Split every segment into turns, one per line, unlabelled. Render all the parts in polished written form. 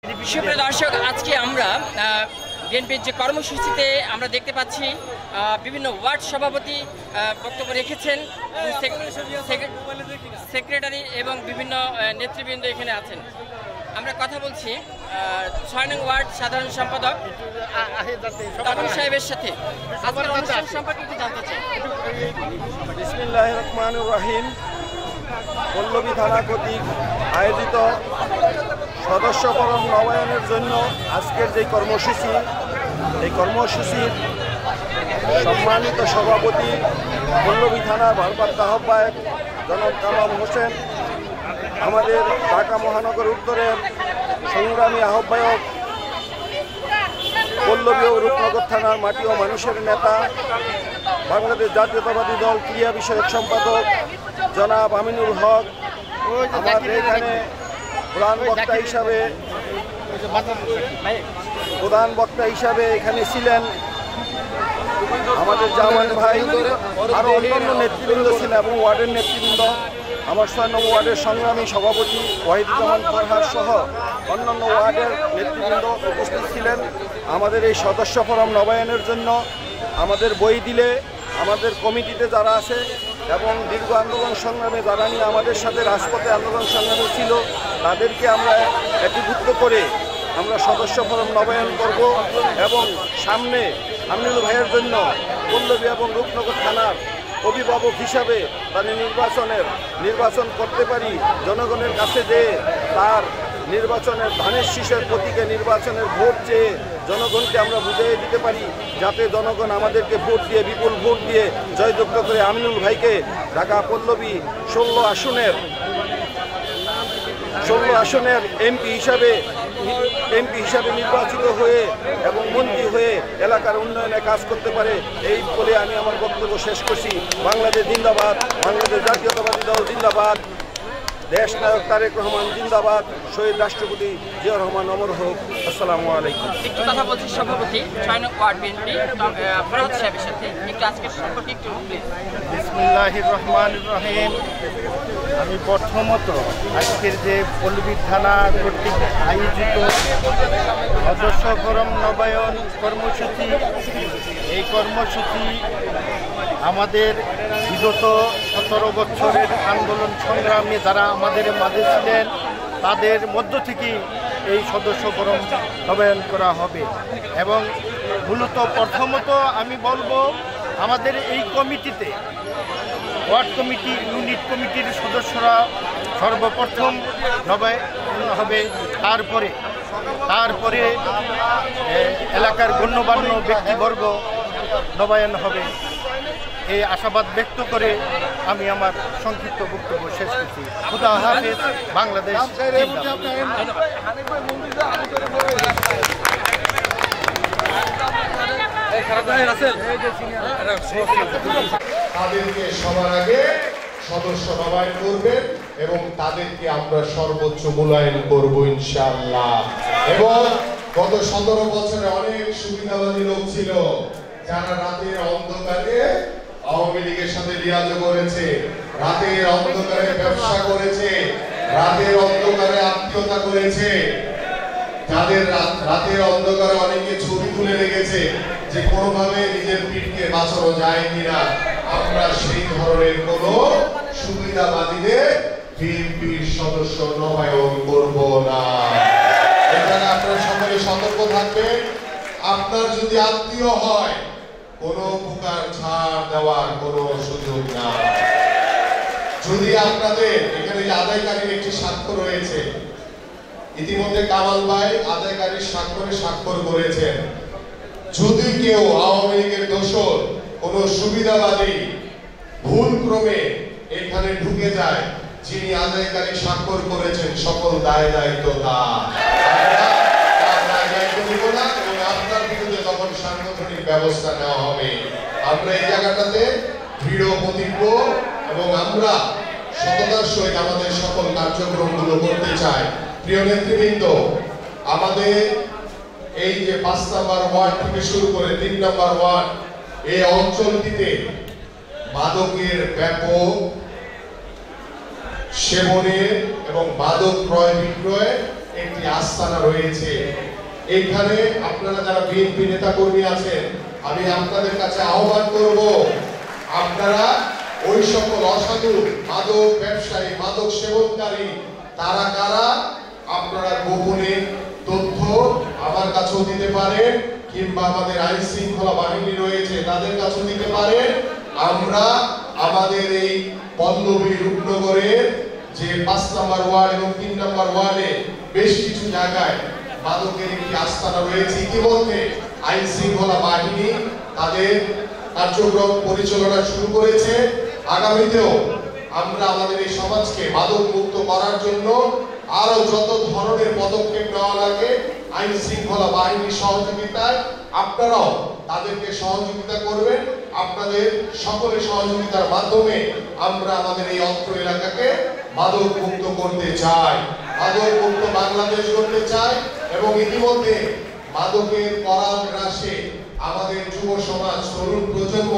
সুপ্রিয় দর্শক, আজকে আমরা বিএনপির যে কর্মসূচিতে আমরা দেখতে পাচ্ছি বিভিন্ন ওয়ার্ড সভাপতি বক্তব্য রেখেছেন, সেক্রেটারি এবং বিভিন্ন নেতৃবৃন্দ এখানে আছেন। আমরা কথা বলছি ৬ নং ওয়ার্ড সাধারণ সম্পাদক তপন সাহেবের সাথে। আজকের অনুষ্ঠান সম্পর্কে একটু জানতে চাই।
বিসমিল্লাহির রহমানির রহিম। পল্লবী থানা কর্তৃক আয়োজিত সদস্য ফরম নবায়নের জন্য আজকের যে কর্মসূচি, এই কর্মসূচির সম্মানিত সভাপতি পল্লবী থানার ভারপ্রাপ্ত আহ্বায়ক জনাব কামাল হোসেন, আমাদের ঢাকা মহানগর উত্তরের সংগ্রামী আহ্বায়ক পল্লবী ও রূপনগর থানার মাটি ও মানুষের নেতা, বাংলাদেশ জাতীয়তাবাদী দল ক্রিয়া বিষয়ক সম্পাদক জনাব আমিনুল হক, আমাদের এখানে প্রধান বক্তা হিসাবে এখানে ছিলেন আমাদের জামান ভাই, আরও অন্যান্য নেতৃবৃন্দ ছিলেন এবং ওয়ার্ডের নেতৃবৃন্দ, আমার ৬ নং ওয়ার্ডের সংগ্রামী সভাপতি ওয়াহিদুজ্জামান ফরহাদ সহ অন্যান্য ওয়ার্ডের নেতৃবৃন্দ উপস্থিত ছিলেন। আমাদের এই সদস্য ফরম নবায়নের জন্য আমাদের বই দিলে আমাদের কমিটিতে যারা আছে এবং দীর্ঘ আন্দোলন সংগ্রামে যারা নিয়ে আমাদের সাথে রাজপথে আন্দোলন সংগ্রামে ছিল, তাদেরকে আমরা একীভূত করে আমরা সদস্য ফরম নবায়ন করব এবং সামনে আমিনুল ভাইয়ের জন্য পল্লবী এবং রূপনগর থানার অভিভাবক হিসাবে তাদের নির্বাচন করতে পারি, জনগণের কাছে যে তার নির্বাচনের ধানের শীষের প্রতীকে নির্বাচনের ভোট চেয়ে জনগণকে আমরা বুঝিয়ে দিতে পারি, যাতে জনগণ আমাদেরকে ভোট দিয়ে বিপুল ভোট দিয়ে জয়যুক্ত করে আমিনুল ভাইকে ঢাকা পল্লবী 16 আসনের এমপি হিসাবে নির্বাচিত হয়ে এবং মন্ত্রী হয়ে এলাকার উন্নয়নে কাজ করতে পারে। এই বলে আমি আমার বক্তব্য শেষ করছি। বাংলাদেশ জিন্দাবাদ, বাংলাদেশ জাতীয়তাবাদী দল জিন্দাবাদ, দেশ নায়ক তারেক রহমান জিন্দাবাদ, শহীদ রাষ্ট্রপতি জিয়াউর রহমান অমর হোক। আসসালামু আলাইকুম।
একটু কথা বলছি সভাপতি ৬ নং ওয়ার্ড বিএনপি ফরহাদ সাহেবের সাথে, একটু আজকের সম্পর্কে একটু প্লিজ।
বিসমিল্লাহির রহমানির রহিম। আমি প্রথমত আজকের যে পল্লবী থানা কর্তৃক আয়োজিত সদস্য ফরম নবায়ন কর্মসূচি, এই কর্মসূচি আমাদের বিগত ১৭ বছরের আন্দোলন সংগ্রামে যারা আমাদের মাঝে ছিলেন তাদের মধ্য থেকেই এই সদস্য ফরম নবায়ন করা হবে। এবং মূলত প্রথমত আমি বলবো, আমাদের এই কমিটিতে ওয়ার্ড কমিটি, ইউনিট কমিটির সদস্যরা সর্বপ্রথম নবায়ন হবে, তারপরে এলাকার গণ্যমান্য ব্যক্তিবর্গ নবায়ন হবে। এই আশাবাদ ব্যক্ত করে আমি আমার সংক্ষিপ্ত বক্তব্য শেষ করছি। খুদা হাফেজ। বাংলাদেশ
তাদেরকে সবার আগে সদস্য নবায়ন করবেন এবং তাদেরকে আমরা সর্বোচ্চ মূল্যায়ন করব ইনশাআল্লাহ। এবং গত 17 বছরে অনেক সুবিধাবাদী লোক ছিল যারা রাতের অন্ধকারে আওয়ামী লীগের সাথে লিয়াজ করেছে, রাতের অন্ধকারে ব্যবসা করেছে, রাতের অন্ধকারে আত্মীয়তা করেছে, যাদের রাতের অন্ধকারে অনেকে ছবি তুলে রেখেছে যে কোনোভাবে নিজের পিঠকে বাঁচানো যায় কিনা। আমরা সেই ধরনের কোন সুবিধাবাদীদের বিএনপির সদস্য নবায়ন করব না। এখানে আপনারা সকলে সতর্ক থাকবেন। আপনার যদি আত্মীয় হয়, কোনো প্রকার ছাড় দেওয়ার কোনো সুযোগ নাই। যদি আপনাদের এখানে আদায়কারীর একটি স্বাক্ষর রয়েছে, ইতিমধ্যে কামাল ভাই আদায়কারীর স্বাক্ষর করেছেন। যদি কেউ আওয়ামী লীগের দোষর কোন সুবিধাবাদী ভুল ক্রমে এখানে ঢুকে যায়, যিনি আদায়কারী স্বাক্ষর করেছেন সকল দায় দায়িত্ব তার নিব না এবং আপনার বিরুদ্ধে তখন সাংগঠনিক ব্যবস্থা নেওয়া হবে। আমরা এই জায়গাটাতে দৃঢ় প্রতিজ্ঞ এবং আমরা সততার সহিত আমাদের সকল কার্যক্রমগুলো করতে চাই। প্রিয় নেতৃবৃন্দ, আমাদের এই যে ৫ নম্বর ওয়ার্ড থেকে শুরু করে ৩ নম্বর ওয়ার্ড, এই অঞ্চলটিতে মাদকের ব্যাপক সেবনের এবং মাদক ক্রয় বিক্রয় একটি আস্তানা রয়েছে। এখানে আপনারা যারা বিএনপি নেতা কর্মী আছেন, আমি আপনাদের কাছে আহ্বান করব, আপনারা ওই সকল অসাধু মাদক ব্যবসায়ী, মাদক সেবনকারী তারা কারা, আপনারা গোপনে তথ্য আমার কাছেও দিতে পারেন, কিংবা আমাদের আইন শৃঙ্খলা বাহিনী রয়েছে তাদের কাছেও দিতে পারেন। আমরা আমাদের এই পল্লবী রূপনগরের যে 5 নম্বর ওয়ার্ড এবং 3 নম্বর ওয়ার্ডে বেশ কিছু জায়গায় মাদকের একটি আস্তানা রয়েছে। ইতিমধ্যে আইন শৃঙ্খলা বাহিনী তাদের কার্যক্রম পরিচালনা শুরু করেছে। আগামীতেও আমরা আমাদের এই সমাজকে মাদক মুক্ত করার জন্য আরো যত ধরনের পদক্ষেপ নেওয়া লাগে আইন শৃঙ্খলা বাহিনীর সহযোগিতায় আপনারাও তাদেরকে সহযোগিতা করবেন। আপনাদের সকলের সহযোগিতার মাধ্যমে আমরা আমাদের এই অত্র এলাকাকে মাদক মুক্ত করতে চাই, মাদক মুক্ত বাংলাদেশ করতে চাই। এবং ইতিমধ্যে মাদকের করাল গ্রাসে আমাদের যুব সমাজ, তরুণ প্রজন্ম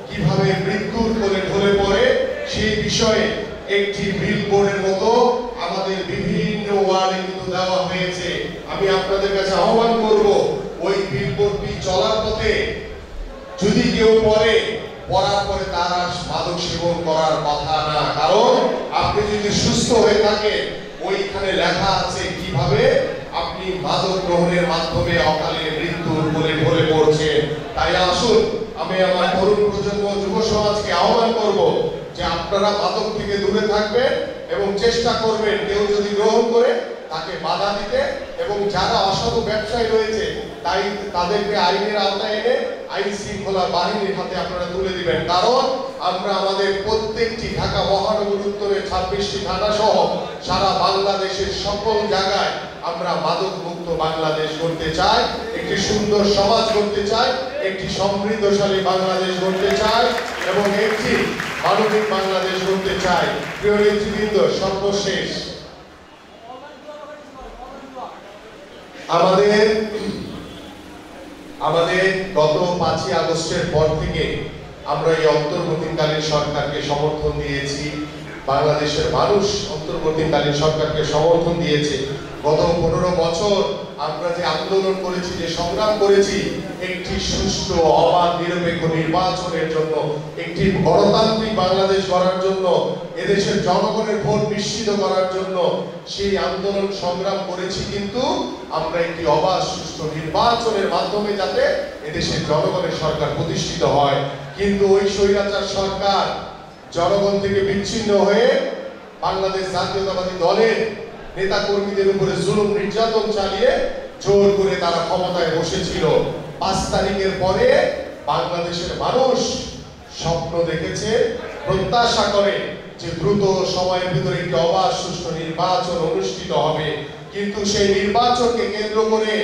কিভাবে মৃত্যুর কোলে ঢলে পড়ে সেই বিষয়ে একটি বিলবোর্ডের মতো আমাদের বিভিন্ন ওয়ার্ডে কিন্তু দেওয়া হয়েছে। আমি আপনাদের কাছে আহ্বান করব, ওই বিলবোর্ডটি চলার পথে যদি কেউ পড়ার পরে তার আর মাদক সেবন করার কথা না, কারণ আপনি যদি সুস্থ হয়ে থাকেন ওইখানে লেখা আছে কিভাবে আপনি মাদক গ্রহণের মাধ্যমে অকালে মৃত্যুর কোলে ঢলে পড়ছেন। তাই আসুন, আমি আমার তরুণ প্রজন্ম, যুব সমাজকে আহ্বান করব যে আপনারা মাদক থেকে দূরে থাকবেন এবং চেষ্টা করবেন কেউ যদি গ্রহণ করে তাকে বাধা দিতে, এবং যারা অসাধু ব্যবসায়ী রয়েছে তাই তাদেরকে আইনের আওতায় এনে আইন শৃঙ্খলা বাহিনীর হাতে আপনারা তুলে দিবেন। কারণ আমরা আমাদের প্রত্যেকটি ঢাকা মহানগর উত্তরের 26টি থানা সহ সারা বাংলাদেশের সকল জায়গায় আমরা মাদক মুক্ত বাংলাদেশ করতে চাই, একটি সুন্দর সমাজ করতে চাই, একটি সমৃদ্ধশালী বাংলাদেশ করতে চাই এবং একটি মানবিক বাংলাদেশ করতে চাই। প্রিয় নেতৃবৃন্দ, সর্বশেষ আমাদের গত 5ই আগস্টের পর থেকে আমরা এই অন্তর্বর্তীকালীন সরকারকে সমর্থন দিয়েছি, বাংলাদেশের মানুষ অন্তর্বর্তীকালীন সরকারকে সমর্থন দিয়েছে। গত 15 বছর আমরা যে আন্দোলন করেছি, যে সংগ্রাম করেছি একটি সুষ্ঠু অবাধ নিরপেক্ষ নির্বাচনের জন্য, একটি গণতান্ত্রিক বাংলাদেশ গড়ার জন্য, এদেশের জনগণের ভোট নিশ্চিত করার জন্য সেই আন্দোলন সংগ্রাম করেছি। কিন্তু আমরা একটি অবাধ সুষ্ঠু নির্বাচনের মাধ্যমে যাতে এদেশের জনগণের সরকার প্রতিষ্ঠিত হয়, কিন্তু ওই স্বৈরাচার সরকার জনগণ থেকে বিচ্ছিন্ন হয়ে বাংলাদেশ জাতীয়তাবাদী দলের নেতা কর্মীদের উপরে জুলুম নির্যাতন চালিয়ে জোর করে তারা ক্ষমতায় বসেছিল। 5 তারিখের পরে বাংলাদেশের মানুষ স্বপ্ন দেখেছে, প্রত্যাশা করে যে দ্রুত সময়ের ভিতরে একটি অবাধ সুষ্ঠু নির্বাচন অনুষ্ঠিত হবে। কিন্তু সেই নির্বাচনকে কেন্দ্র করে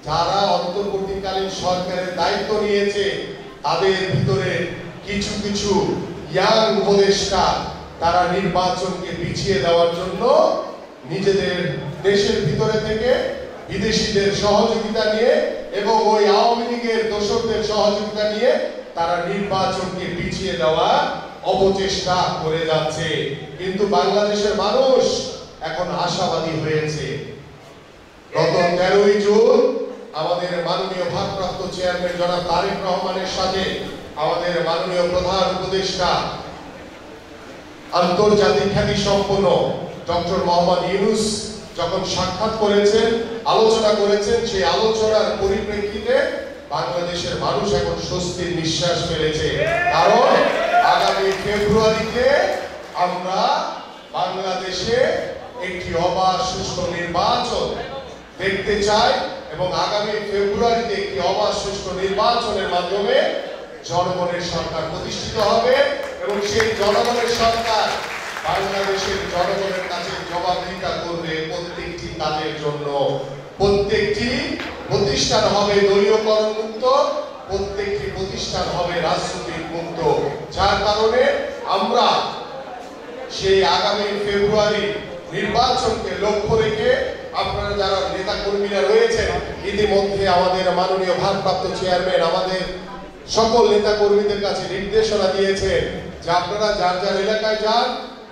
যারা অন্তর্বর্তীকালীন সরকারের দায়িত্ব নিয়েছে তাদের ভিতরে কিছু কিছু ইয়াং উপদেষ্টা তারা নির্বাচনকে পিছিয়ে দেওয়ার জন্য নিজেদের দেশের ভিতরে থেকে বিদেশিদের সহযোগিতা নিয়ে এবং ওই আওয়ামী লীগের দোসরদের সহযোগিতা নিয়ে তারা নির্বাচনকে পিছিয়ে দেওয়া অপচেষ্টা করে যাচ্ছে। কিন্তু বাংলাদেশের মানুষ এখন আশাবাদী হয়েছে। গত 13ই জুন আমাদের মাননীয় ভারপ্রাপ্ত চেয়ারম্যান জনাব তারেক রহমানের সাথে আমাদের মাননীয় প্রধান উপদেষ্টা আন্তর্জাতিক খ্যাতি সম্পন্ন ডক্টর মোহাম্মদ ইউনূস যখন সাক্ষাৎ করেছেন, আলোচনা করেছেন, সেই আলোচনার পরিপ্রেক্ষিতে বাংলাদেশের মানুষ এখন স্বস্তির নিঃশ্বাস ফেলেছে। কারণ আগামী ফেব্রুয়ারিতে আমরা বাংলাদেশে একটি অবাধ সুষ্ঠু নির্বাচন দেখতে চাই এবং আগামী ফেব্রুয়ারিতে একটি অবাধ সুষ্ঠু নির্বাচনের মাধ্যমে জনগণের সরকার প্রতিষ্ঠিত হবে এবং সেই জনগণের সরকার বাংলাদেশের জনগণের কাছে জবাবদিহিতা করবে প্রত্যেকটি কাজের জন্য। প্রত্যেকটি প্রতিষ্ঠান হবে দলীয়করণ মুক্ত, প্রত্যেকটি প্রতিষ্ঠান হবে রাজনৈতিক মুক্ত, যার কারণে আমরা সেই আগামী ফেব্রুয়ারি নির্বাচনকে লক্ষ্য রেখে আপনারা যারা নেতা কর্মীরা রয়েছেন, ইতিমধ্যে আমাদের মাননীয় ভারপ্রাপ্ত চেয়ারম্যান আমাদের সকল নেতা কর্মীদের কাছে নির্দেশনা দিয়েছেন যে আপনারা যার যার এলাকায় যান,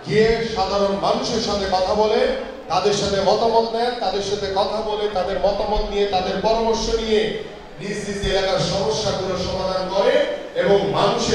গিয়ে সাধারণ মানুষের সাথে কথা বলে তাদের সাথে মতামত নেন, তাদের সাথে কথা বলে তাদের মতামত নিয়ে তাদের পরামর্শ নিয়ে নিজ নিজ এলাকার সমস্যাগুলো সমাধান করে এবং মানুষের